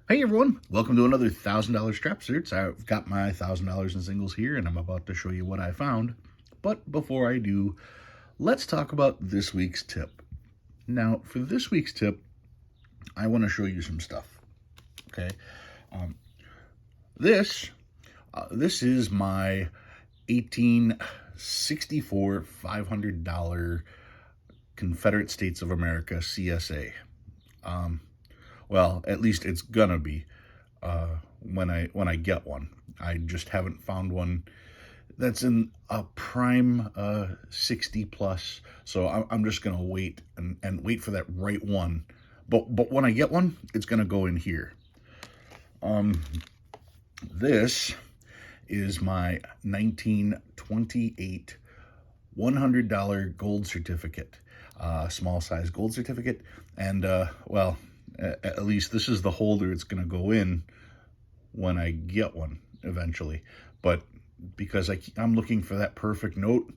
Hey everyone, welcome to another $1,000 strap search. I've got my $1,000 in singles here and I'm about to show you what I found. But before I do, let's talk about this week's tip. Now, for this week's tip, I want to show you some stuff. Okay, um, this this is my 1864 $500 Confederate States of America CSA. Well, at least it's gonna be when I get one. I just haven't found one that's in a prime 60 plus. So I'm just gonna wait and wait for that right one. But when I get one, it's gonna go in here. This is my 1928 $100 gold certificate, small size gold certificate, and well, at least this is the holder it's going to go in when I get one eventually. But because I'm looking for that perfect note,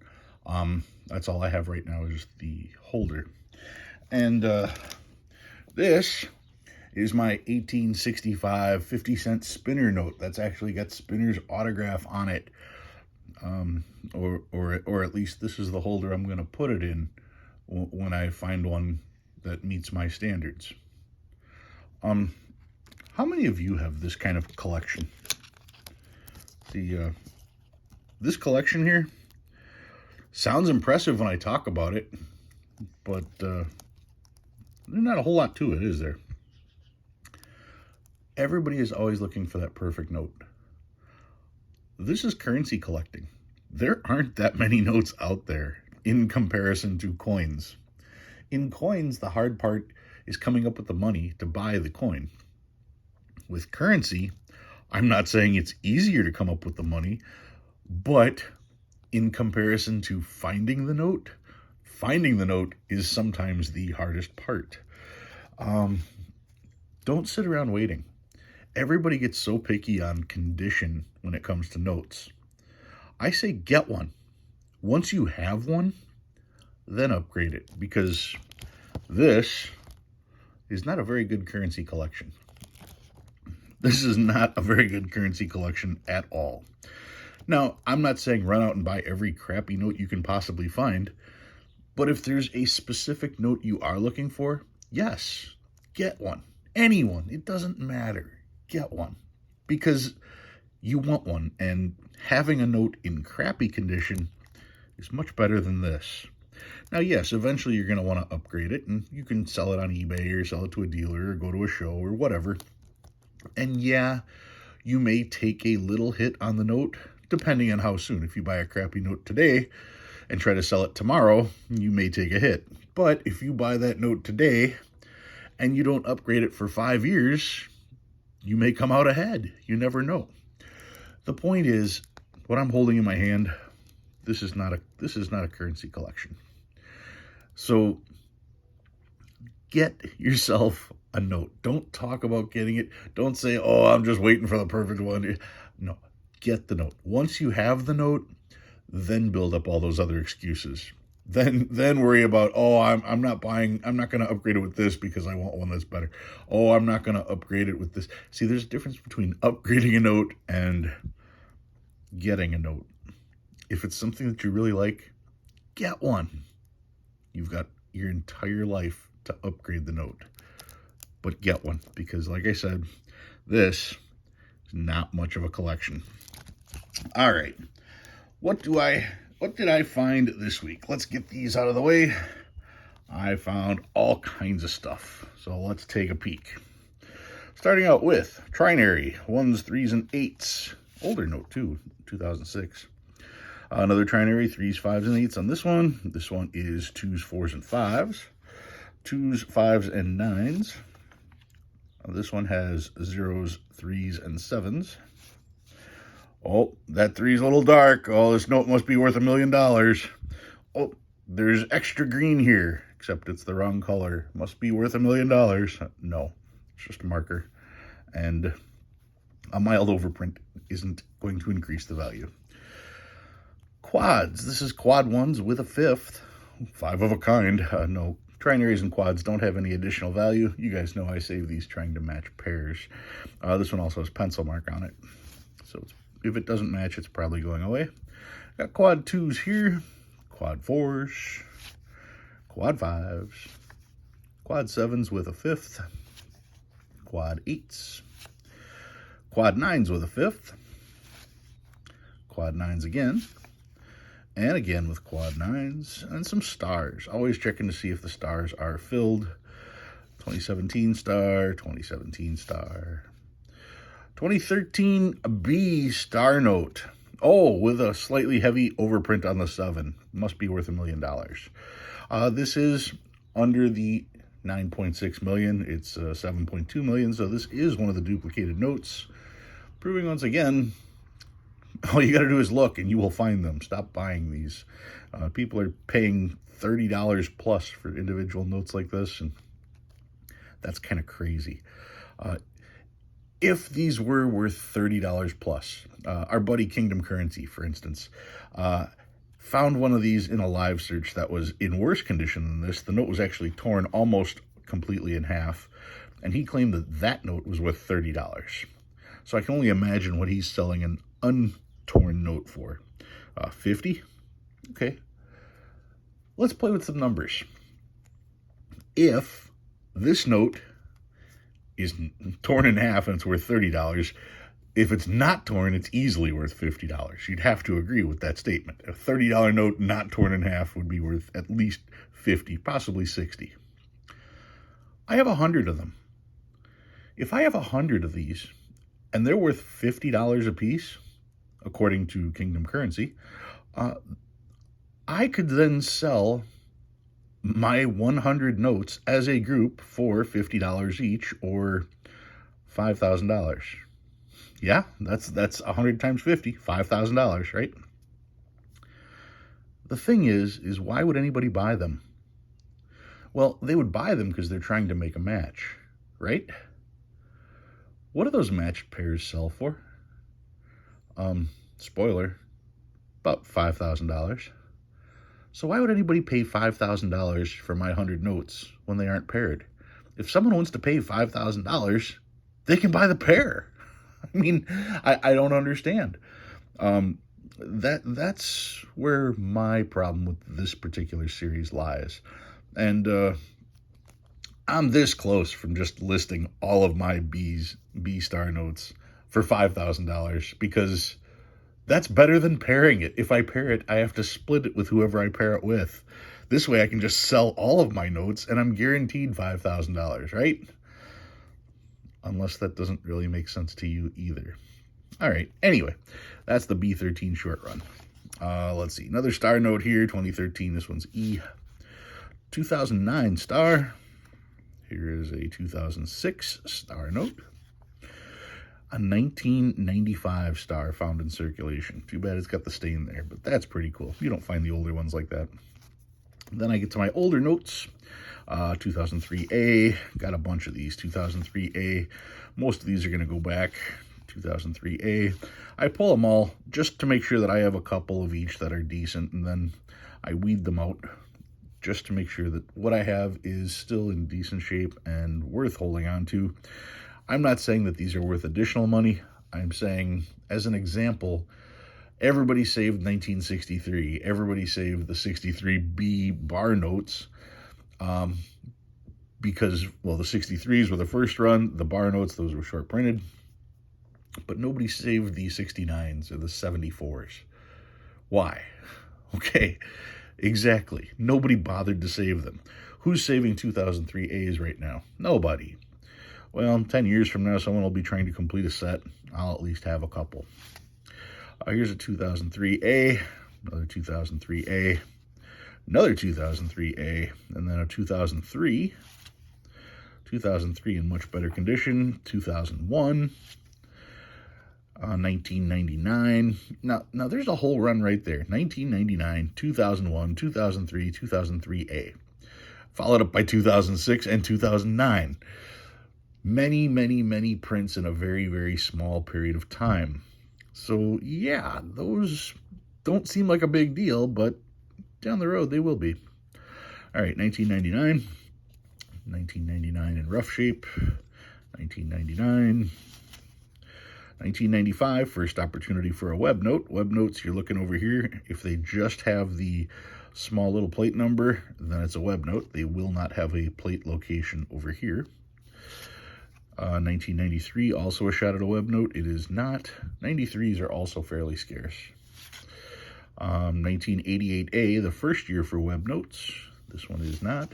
that's all I have right now is the holder. And this is my 1865 50-cent spinner note that's actually got Spinner's autograph on it. Or at least this is the holder I'm going to put it in when I find one that meets my standards. How many of you have this kind of collection? This collection here sounds impressive when I talk about it, but there's not a whole lot to it, is there? Everybody is always looking for that perfect note. This is currency collecting. There aren't that many notes out there in comparison to coins. In coins, the hard part is coming up with the money to buy the coin. With currency, I'm not saying it's easier to come up with the money, but in comparison to finding the note is sometimes the hardest part. Don't sit around waiting. Everybody gets so picky on condition when it comes to notes. I say get one. Once you have one, then upgrade it, because this is not a very good currency collection. This is not a very good currency collection at all. Now, I'm not saying run out and buy every crappy note you can possibly find, but if there's a specific note you are looking for, yes, get one. Anyone, it doesn't matter. Get one, because you want one, and having a note in crappy condition is much better than this. Now, yes, eventually you're going to want to upgrade it, and you can sell it on eBay or sell it to a dealer or go to a show or whatever. And yeah, you may take a little hit on the note, depending on how soon. If you buy a crappy note today and try to sell it tomorrow, you may take a hit. But if you buy that note today and you don't upgrade it for 5 years, you may come out ahead. You never know. The point is, what I'm holding in my hand, this is not a currency collection. So get yourself a note. Don't talk about getting it. Don't say, "Oh, I'm just waiting for the perfect one." No, get the note. Once you have the note, then build up all those other excuses. Then worry about, "Oh, I'm not going to upgrade it with this because I want one that's better. Oh, I'm not going to upgrade it with this." See, there's a difference between upgrading a note and getting a note. If it's something that you really like, get one. You've got your entire life to upgrade the note. But get one, because like I said, this is not much of a collection. All right. What did I find this week? Let's get these out of the way. I found all kinds of stuff. So let's take a peek. Starting out with trinary, 1s, 3s, and 8s. Older note too, 2006. Another trinary, 3s, 5s, and 8s on this one. This one is 2s, 4s, and 5s. 2s, 5s, and 9s. This one has 0s, 3s, and 7s. Oh, that 3's a little dark. Oh, this note must be worth $1 million. Oh, there's extra green here, except it's the wrong color. Must be worth $1 million. No, it's just a marker. And a mild overprint isn't going to increase the value. Quads. This is quad 1s with a 5th. 5 of a kind. No Trinaries and quads don't have any additional value. You guys know I save these trying to match pairs. This one also has pencil mark on it. So if it doesn't match, it's probably going away. Got quad 2s here, quad 4s, quad 5s, quad 7s with a 5th, quad 8s, quad 9s with a 5th, quad 9s again, and again with quad 9s, and some stars. Always checking to see if the stars are filled. 2017 star, 2017 star. 2013 B star note. Oh, with a slightly heavy overprint on the 7. Must be worth $1 million. This is under the 9.6 million. It's 7.2 million. So this is one of the duplicated notes. Proving once again, all you got to do is look and you will find them. Stop buying these. People are paying $30 plus for individual notes like this, and that's kind of crazy. If these were worth $30 plus, our buddy Kingdom Currency, for instance, found one of these in a live search that was in worse condition than this. The note was actually torn almost completely in half, and he claimed that that note was worth $30. So I can only imagine what he's selling an untorn note for. 50? Okay. Let's play with some numbers. If this note is torn in half and it's worth $30, if it's not torn, it's easily worth $50. You'd have to agree with that statement. A $30 note not torn in half would be worth at least $50, possibly $60. I have 100 of them. If I have 100 of these and they're worth $50 a piece, according to Kingdom Currency, I could then sell my 100 notes as a group for $50 each, or $5,000. Yeah, that's 100 times 50, $5,000, right? The thing is why would anybody buy them? Well, they would buy them because they're trying to make a match, right? What do those matched pairs sell for? Spoiler, about $5,000. So why would anybody pay $5,000 for my 100 notes when they aren't paired? If someone wants to pay $5,000, they can buy the pair. I mean, I don't understand. That's where my problem with this particular series lies. And I'm this close from just listing all of my B-star notes for $5,000 because that's better than pairing it. If I pair it, I have to split it with whoever I pair it with. This way I can just sell all of my notes and I'm guaranteed $5,000, right? Unless that doesn't really make sense to you either. All right, anyway, that's the B13 short run. Let's see, another star note here, 2013, this one's E. 2009 star. Here is a 2006 star note. A 1995 star found in circulation. Too bad it's got the stain there, but that's pretty cool. You don't find the older ones like that. Then I get to my older notes. 2003A, got a bunch of these. 2003A, most of these are going to go back. 2003A, I pull them all just to make sure that I have a couple of each that are decent, and then I weed them out just to make sure that what I have is still in decent shape and worth holding on to. I'm not saying that these are worth additional money. I'm saying, as an example, everybody saved 1963. Everybody saved the 63B bar notes because, well, the 63s were the first run. The bar notes, those were short printed. But nobody saved the 69s or the 74s. Why? Okay, exactly. Nobody bothered to save them. Who's saving 2003As right now? Nobody. Well, 10 years from now, someone will be trying to complete a set. I'll at least have a couple. Here's a 2003A, another 2003A, another 2003A, and then a 2003. 2003 in much better condition. 2001. 1999. Now there's a whole run right there. 1999, 2001, 2003, 2003A. Followed up by 2006 and 2009. Many prints in a very, very small period of time. So, yeah, those don't seem like a big deal, but down the road they will be. All All right, 1999. 1999 in rough shape. 1999. 1995, first opportunity for a web note. Web notes, you're looking over here. If they just have the small little plate number, then it's a web note. They will not have a plate location over here. 1993, also a shot at a web note. It is not. 93s are also fairly scarce. 1988A, the first year for web notes. This one is not.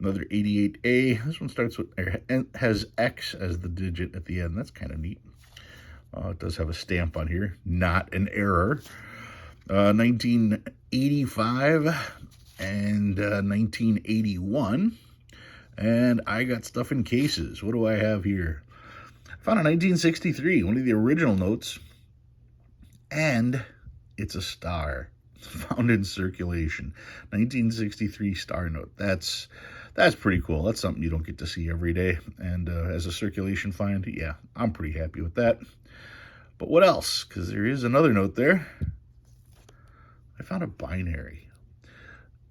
Another 88A. This one starts with, has X as the digit at the end. That's kind of neat. It does have a stamp on here. Not an error. 1985 and 1981. And I got stuff in cases. What do I have here? I found a 1963, one of the original notes. And it's a star found in circulation. 1963 star note. That's pretty cool. That's something you don't get to see every day. And as a circulation find, yeah, I'm pretty happy with that. But what else? Because there is another note there. I found a binary.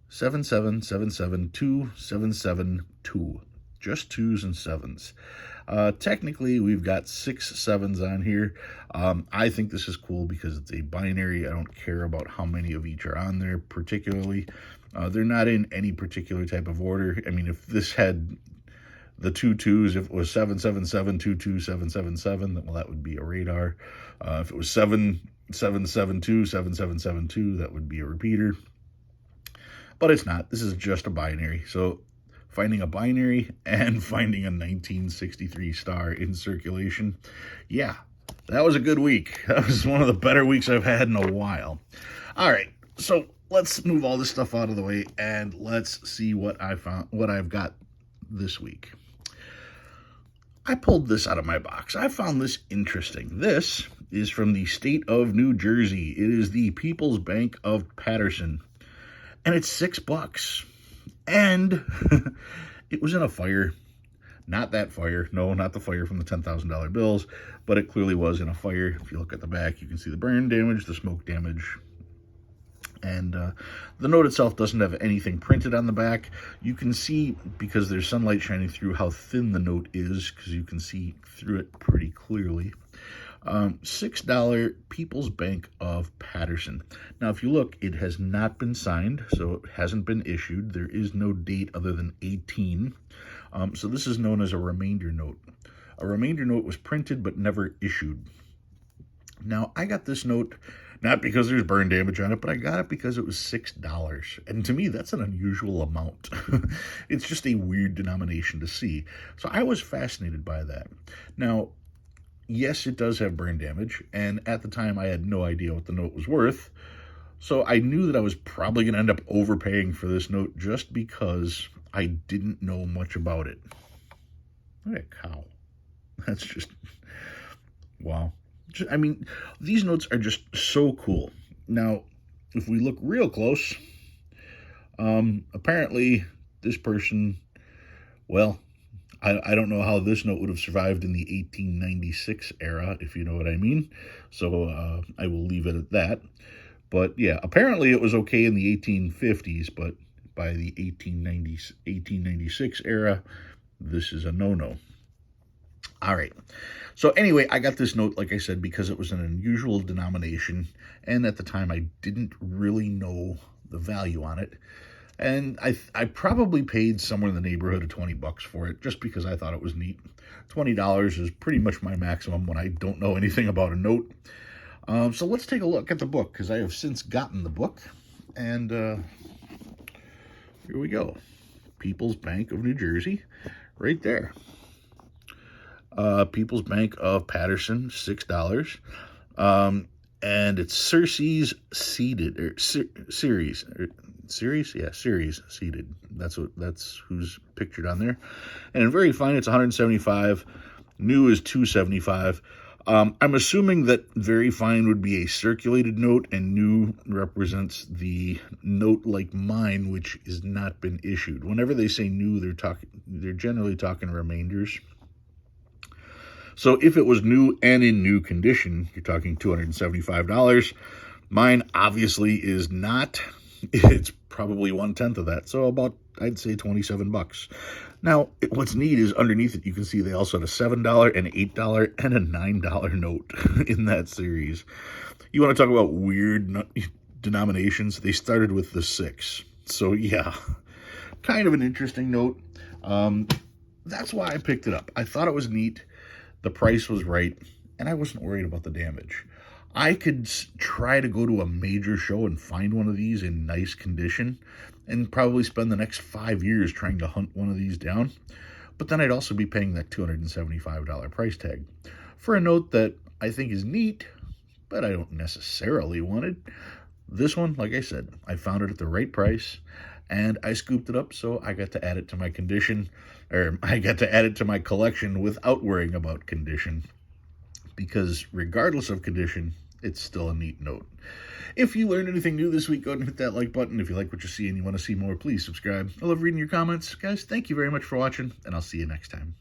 777727772. Just 2s and 7s. Technically, we've got 6 7s on here. I think this is cool because it's a binary. I don't care about how many of each are on there particularly. They're not in any particular type of order. I mean, if this had the 2 2s, if it was 777227777, well, that would be a radar. If it was 77727772, that would be a repeater. But it's not. This is just a binary. So finding a binary and finding a 1963 star in circulation, yeah, that was a good week. That was one of the better weeks I've had in a while. All right, so let's move all this stuff out of the way and let's see what I've got this week. I pulled this out of my box. I found this interesting. This is from the state of New Jersey. It is the People's Bank of Paterson. And it's $6. And it was in a fire. Not that fire. No, not the fire from the $10,000 bills. But it clearly was in a fire. If you look at the back, you can see the burn damage, the smoke damage. And the note itself doesn't have anything printed on the back. You can see, because there's sunlight shining through, how thin the note is, because you can see through it pretty clearly. $6 People's Bank of Paterson. Now, if you look, it has not been signed, so it hasn't been issued. There is no date other than 18. So this is known as a remainder note. A remainder note was printed but never issued. Now, I got this note not because there's burn damage on it, but I got it because it was $6. And to me, that's an unusual amount. It's just a weird denomination to see. So I was fascinated by that. Now, yes, it does have burn damage, and at the time I had no idea what the note was worth, so I knew that I was probably going to end up overpaying for this note just because I didn't know much about it. Look at a cow. That's just, wow. I mean, these notes are just so cool. Now, if we look real close, apparently this person, well, I don't know how this note would have survived in the 1896 era, if you know what I mean. So I will leave it at that. But yeah, apparently it was okay in the 1850s, but by the 1896 era, this is a no-no. All right. So anyway, I got this note, like I said, because it was an unusual denomination. And at the time, I didn't really know the value on it. And I probably paid somewhere in the neighborhood of $20 for it, just because I thought it was neat. $20 is pretty much my maximum when I don't know anything about a note. So let's take a look at the book, because I have since gotten the book. And here we go. People's Bank of New Jersey, right there. People's Bank of Paterson, $6. And it's Ceres seeded, or series. Series? Yeah, series seeded. That's who's pictured on there. And very fine, it's 175. New is 275. I'm assuming that very fine would be a circulated note, and new represents the note like mine, which has not been issued. Whenever they say new, they're generally talking remainders. So if it was new and in new condition, you're talking $275. Mine obviously is not. It's probably 1/10 of that. So about, I'd say, $27. Now, what's neat is underneath it, you can see they also had a $7, an $8, and a $9 note in that series. You want to talk about weird denominations? They started with the 6. So yeah, kind of an interesting note. That's why I picked it up. I thought it was neat. The price was right, and I wasn't worried about the damage. I could try to go to a major show and find one of these in nice condition and probably spend the next 5 years trying to hunt one of these down. But then I'd also be paying that $275 price tag for a note that I think is neat, but I don't necessarily want it. This one, like I said, I found it at the right price, and I scooped it up, so I got to add it to my I got to add it to my collection without worrying about condition, because regardless of condition, it's still a neat note. If you learned anything new this week, go ahead and hit that like button. If you like what you see and you want to see more, please subscribe. I love reading your comments. Guys, thank you very much for watching, and I'll see you next time.